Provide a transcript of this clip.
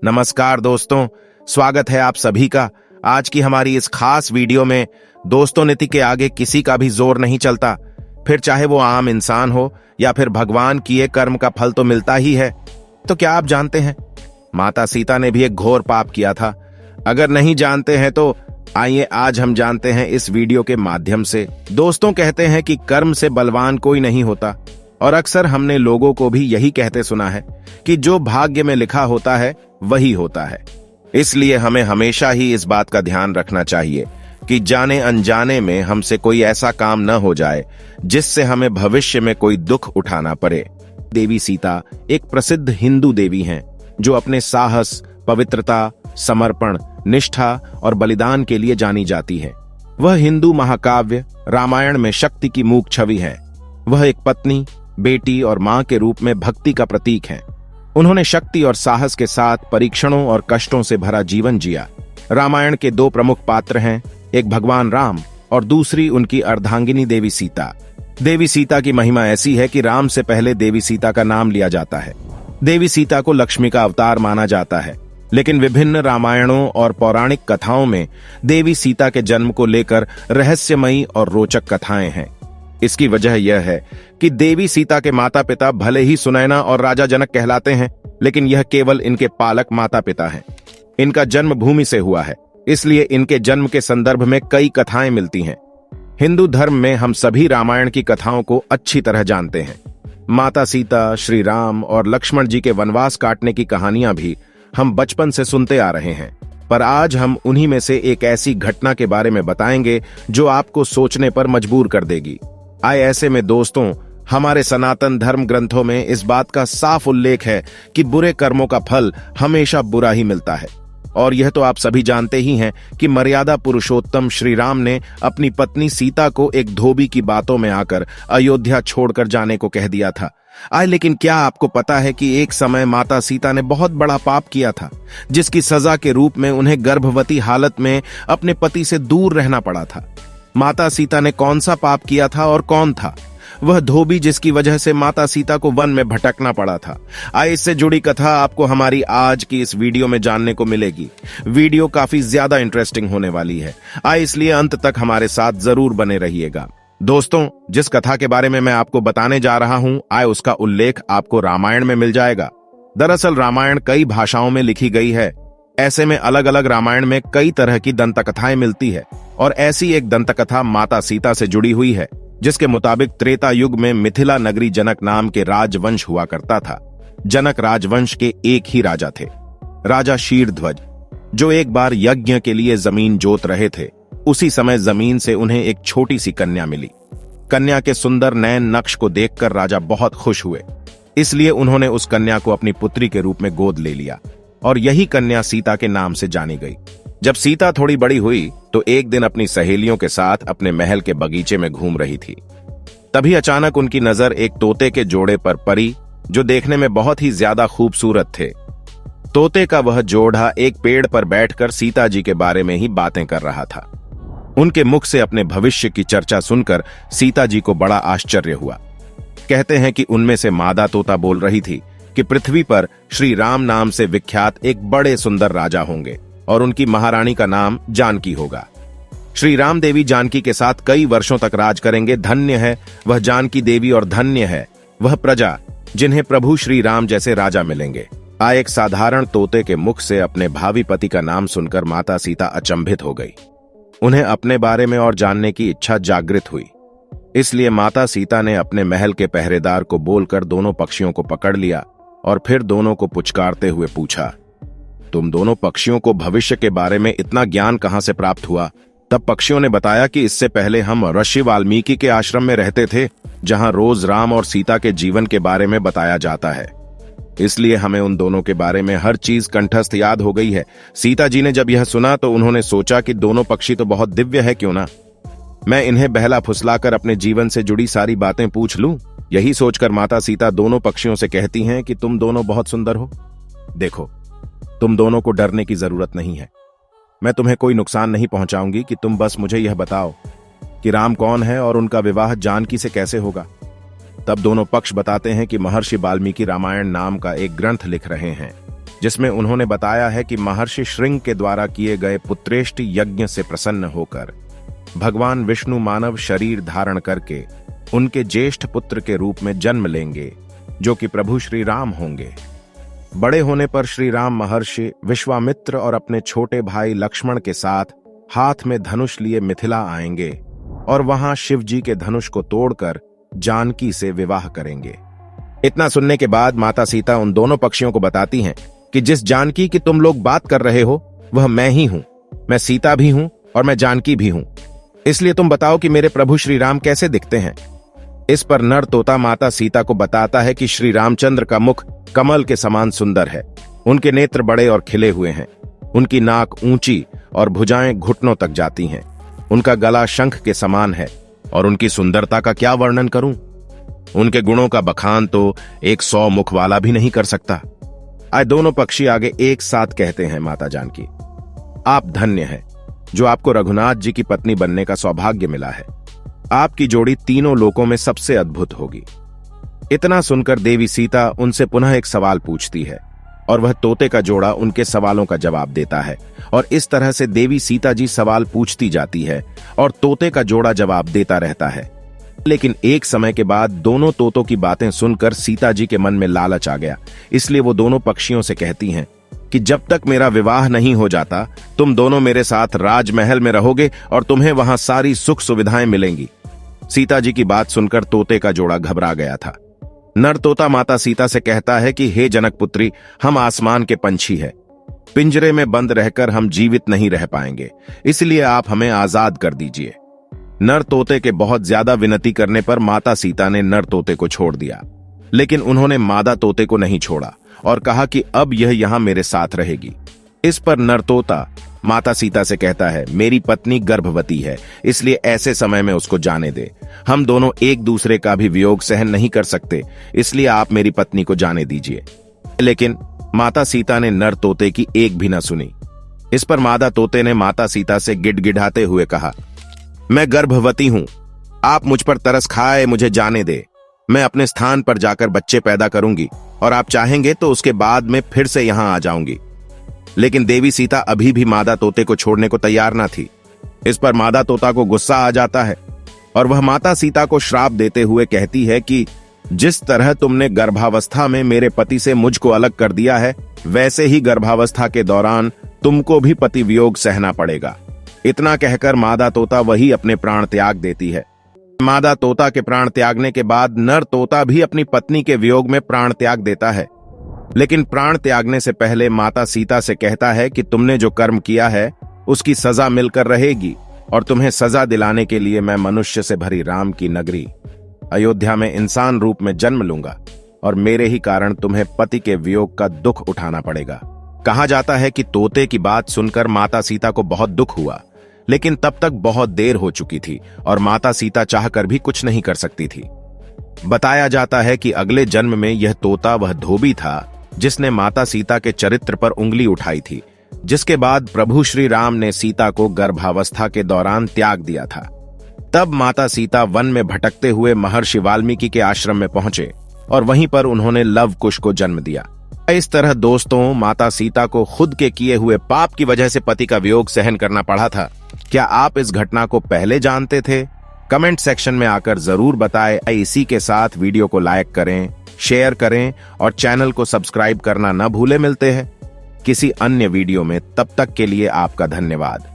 नमस्कार दोस्तों, स्वागत है आप सभी का। आज की हमारी इस खास वीडियो में दोस्तों, नीति के आगे किसी का भी जोर नहीं चलता। फिर चाहे वो आम इंसान हो या फिर भगवान किए कर्म का फल तो मिलता ही है। तो क्या आप जानते हैं माता सीता ने भी एक घोर पाप किया था? अगर नहीं जानते हैं तो आइए आज हम जानते हैं इस वीडियो के माध्यम से। दोस्तों, कहते हैं कि कर्म से बलवान कोई नहीं होता, और अक्सर हमने लोगों को भी यही कहते सुना है कि जो भाग्य में लिखा होता है वही होता है। इसलिए हमें हमेशा ही इस बात का ध्यान रखना चाहिए कि जाने अनजाने में हमसे कोई ऐसा काम न हो जाए जिससे हमें भविष्य में कोई दुख उठाना पड़े। देवी सीता एक प्रसिद्ध हिंदू देवी हैं जो अपने साहस, पवित्रता, समर्पण, निष्ठा और बलिदान के लिए जानी जाती है। वह हिंदू महाकाव्य रामायण में शक्ति की मूक छवि है। वह एक पत्नी, बेटी और मां के रूप में भक्ति का प्रतीक है। उन्होंने शक्ति और साहस के साथ परीक्षणों और कष्टों से भरा जीवन जिया। रामायण के दो प्रमुख पात्र हैं, एक भगवान राम और दूसरी उनकी अर्धांगिनी देवी सीता। देवी सीता की महिमा ऐसी है कि राम से पहले देवी सीता का नाम लिया जाता है। देवी सीता को लक्ष्मी का अवतार माना जाता है, लेकिन विभिन्न रामायणों और पौराणिक कथाओं में देवी सीता के जन्म को लेकर रहस्यमयी और रोचक कथाएं हैं। इसकी वजह यह है कि देवी सीता के माता पिता भले ही सुनैना और राजा जनक कहलाते हैं, लेकिन यह केवल इनके पालक माता पिता हैं। इनका जन्म भूमि से हुआ है, इसलिए इनके जन्म के संदर्भ में कई कथाएं मिलती हैं। हिंदू धर्म में हम सभी रामायण की कथाओं को अच्छी तरह जानते हैं। माता सीता, श्री राम और लक्ष्मण जी के वनवास काटने की कहानियां भी हम बचपन से सुनते आ रहे हैं। पर आज हम उन्हीं में से एक ऐसी घटना के बारे में बताएंगे जो आपको सोचने पर मजबूर कर देगी। आए ऐसे में दोस्तों, हमारे सनातन धर्म ग्रंथों में इस बात का साफ उल्लेख है कि बुरे कर्मों का फल हमेशा बुरा ही मिलता है। और यह तो आप सभी जानते ही हैं कि मर्यादा पुरुषोत्तम श्री राम ने अपनी पत्नी सीता को एक धोबी की बातों में आकर अयोध्या छोड़कर जाने को कह दिया था। लेकिन क्या आपको पता है कि एक समय माता सीता ने बहुत बड़ा पाप किया था, जिसकी सजा के रूप में उन्हें गर्भवती हालत में अपने पति से दूर रहना पड़ा था। माता सीता ने कौन सा पाप किया था और कौन था वह धोबी जिसकी वजह से माता सीता को वन में भटकना पड़ा था? इससे जुड़ी कथा आपको हमारी आज की इस वीडियो में जानने को मिलेगी। वीडियो काफी ज्यादा इंटरेस्टिंग होने वाली है, इसलिए अंत तक हमारे साथ जरूर बने रहिएगा। दोस्तों, जिस कथा के बारे में मैं आपको बताने जा रहा हूं, उसका उल्लेख आपको रामायण में मिल जाएगा। दरअसल रामायण कई भाषाओं में लिखी गई है। ऐसे में अलग अलग रामायण में कई तरह की दंतकथाएं मिलती है, और ऐसी एक दंतकथा माता सीता से जुड़ी हुई है, जिसके मुताबिक त्रेता युग में मिथिला नगरी जनक नाम के राजवंश हुआ करता था। जनक राजवंश के एक ही राजा थे, राजा शीरध्वज, जो एक बार यज्ञ के लिए जमीन जोत रहे थे। उसी समय जमीन से उन्हें एक छोटी सी कन्या मिली। कन्या के सुंदर नयन नक्श को देखकर राजा बहुत खुश हुए, इसलिए उन्होंने उस कन्या को अपनी पुत्री के रूप में गोद ले लिया, और यही कन्या सीता के नाम से जानी गई। जब सीता थोड़ी बड़ी हुई तो एक दिन अपनी सहेलियों के साथ अपने महल के बगीचे में घूम रही थी। तभी अचानक उनकी नजर एक तोते के जोड़े पर पड़ी, जो देखने में बहुत ही ज्यादा खूबसूरत थे। तोते का वह जोड़ा एक पेड़ पर बैठकर सीता जी के बारे में ही बातें कर रहा था। उनके मुख से अपने भविष्य की चर्चा सुनकर सीता जी को बड़ा आश्चर्य हुआ। कहते हैं कि उनमें से मादा तोता बोल रही थी कि पृथ्वी पर श्री राम नाम से विख्यात एक बड़े सुंदर राजा होंगे और उनकी महारानी का नाम जानकी होगा। श्री राम देवी जानकी के साथ कई वर्षों तक राज करेंगे। धन्य है वह जानकी देवी और धन्य है वह प्रजा जिन्हें प्रभु श्री राम जैसे राजा मिलेंगे। एक साधारण तोते के मुख से अपने भावी पति का नाम सुनकर माता सीता अचंभित हो गई। उन्हें अपने बारे में और जानने की इच्छा जागृत हुई। इसलिए माता सीता ने अपने महल के पहरेदार को बोलकर दोनों पक्षियों को पकड़ लिया और फिर दोनों को पुचकारते हुए पूछा, तुम दोनों पक्षियों को भविष्य के बारे में इतना ज्ञान कहां से प्राप्त हुआ? तब पक्षियों ने बताया कि इससे पहले हम ऋषि वाल्मीकि के आश्रम में रहते थे, जहां रोज राम और सीता के जीवन के बारे में बताया जाता है। इसलिए हमें उन दोनों के बारे में हर चीज कंठस्थ याद हो गई है। सीता जी ने जब यह सुना तो उन्होंने सोचा कि दोनों पक्षी तो बहुत दिव्य है, क्यों ना मैं इन्हें बहला फुसलाकर अपने जीवन से जुड़ी सारी बातें पूछ लूं। यही सोचकर माता सीता दोनों पक्षियों से कहती हैं कि तुम दोनों बहुत सुंदर हो। देखो, तुम दोनों को डरने की जरूरत नहीं है। मैं तुम्हें कोई नुकसान नहीं पहुंचाऊंगी कि तुम बस मुझे यह बताओ कि राम कौन है और उनका विवाह जानकी से कैसे होगा। तब दोनों पक्ष बताते हैं कि महर्षि वाल्मीकि रामायण नाम का एक ग्रंथ लिख रहे हैं, जिसमें उन्होंने बताया है कि महर्षि श्रृंग के द्वारा किए गए पुत्रेष्टि यज्ञ से प्रसन्न होकर भगवान विष्णु मानव शरीर धारण करके उनके ज्येष्ठ पुत्र के रूप में जन्म लेंगे, जो कि प्रभु श्री राम होंगे। बड़े होने पर श्री राम महर्षि विश्वामित्र और अपने छोटे भाई लक्ष्मण के साथ हाथ में धनुष लिए मिथिला आएंगे और वहां शिव जी के धनुष को तोड़कर जानकी से विवाह करेंगे। इतना सुनने के बाद माता सीता उन दोनों पक्षियों को बताती हैं कि जिस जानकी की तुम लोग बात कर रहे हो वह मैं ही हूं। मैं सीता भी हूं और मैं जानकी भी हूं। इसलिए तुम बताओ कि मेरे प्रभु श्री राम कैसे दिखते हैं। इस पर नर तोता माता सीता को बताता है कि श्री रामचंद्र का मुख कमल के समान सुंदर है। उनके नेत्र बड़े और खिले हुए हैं। उनकी नाक ऊंची और भुजाएं घुटनों तक जाती हैं। उनका गला शंख के समान है और उनकी सुंदरता का क्या वर्णन करूं। उनके गुणों का बखान तो 100 मुख वाला भी नहीं कर सकता। आज दोनों पक्षी आगे एक साथ कहते हैं, माता जानकी आप धन्य हैं जो आपको रघुनाथ जी की पत्नी बनने का सौभाग्य मिला है। आपकी जोड़ी तीनों लोकों में सबसे अद्भुत होगी। इतना सुनकर देवी सीता उनसे पुनः एक सवाल पूछती है और वह तोते का जोड़ा उनके सवालों का जवाब देता है। और इस तरह से देवी सीता जी सवाल पूछती जाती है और तोते का जोड़ा जवाब देता रहता है। लेकिन एक समय के बाद दोनों तोतों की बातें सुनकर सीता जी के मन में लालच आ गया। इसलिए वो दोनों पक्षियों से कहती हैं कि जब तक मेरा विवाह नहीं हो जाता तुम दोनों मेरे साथ राजमहल में रहोगे और तुम्हें वहां सारी सुख सुविधाएं मिलेंगी। सीता जी की बात सुनकर तोते का जोड़ा घबरा गया था। नर तोता माता सीता से कहता है कि हे जनक पुत्री, हम आसमान के पंछी हैं। पिंजरे में बंद रहकर हम जीवित नहीं रह पाएंगे, इसलिए आप हमें आजाद कर दीजिए। नर तोते के बहुत ज्यादा विनती करने पर माता सीता ने नर तोते को छोड़ दिया, लेकिन उन्होंने मादा तोते को नहीं छोड़ा और कहा कि अब यह यहां मेरे साथ रहेगी। इस पर नर तोता माता सीता से कहता है, मेरी पत्नी गर्भवती है, इसलिए ऐसे समय में उसको जाने दे। हम दोनों एक दूसरे का भी वियोग सहन नहीं कर सकते, इसलिए आप मेरी पत्नी को जाने दीजिए। लेकिन माता सीता ने नर तोते की एक भी न सुनी। इस पर मादा तोते ने माता सीता से गिड़गिड़ाते हुए कहा, मैं गर्भवती हूं, आप मुझ पर तरस खाए मुझे जाने दे। मैं अपने स्थान पर जाकर बच्चे पैदा करूंगी और आप चाहेंगे तो उसके बाद में फिर से यहां आ जाऊंगी। लेकिन देवी सीता अभी भी मादा तोते को छोड़ने को तैयार ना थी। इस पर मादा तोता को गुस्सा आ जाता है और वह माता सीता को श्राप देते हुए कहती है कि जिस तरह तुमने गर्भावस्था में मेरे पति से मुझको अलग कर दिया है, वैसे ही गर्भावस्था के दौरान तुमको भी पति वियोग सहना पड़ेगा। इतना कहकर मादा तोता वही अपने प्राण त्याग देती है। मादा तोता के प्राण त्यागने के बाद नर तोता भी अपनी पत्नी के वियोग में प्राण त्याग देता है। लेकिन प्राण त्यागने से पहले माता सीता से कहता है कि तुमने जो कर्म किया है उसकी सजा मिलकर रहेगी और तुम्हें सजा दिलाने के लिए मैं मनुष्य से भरी राम की नगरी अयोध्या में इंसान रूप में जन्म लूंगा और मेरे ही कारण तुम्हें पति के वियोग का दुख उठाना पड़ेगा। कहा जाता है कि तोते की बात सुनकर माता सीता को बहुत दुख हुआ, लेकिन तब तक बहुत देर हो चुकी थी और माता सीता चाहकर भी कुछ नहीं कर सकती थी। बताया जाता है कि अगले जन्म में यह तोता वह धोबी था जिसने माता सीता के चरित्र पर उंगली उठाई थी, जिसके बाद प्रभु श्री राम ने सीता को गर्भावस्था के दौरान त्याग दिया था। तब माता सीता वन में भटकते हुए महर्षि वाल्मीकि के आश्रम में पहुंचे और वहीं पर उन्होंने लव कुश को जन्म दिया। इस तरह दोस्तों, माता सीता को खुद के किए हुए पाप की वजह से पति का वियोग सहन करना पड़ा था। क्या आप इस घटना को पहले जानते थे? कमेंट सेक्शन में आकर जरूर बताएं। इसी के साथ वीडियो को लाइक करें, शेयर करें और चैनल को सब्सक्राइब करना न भूलें। मिलते हैं किसी अन्य वीडियो में, तब तक के लिए आपका धन्यवाद।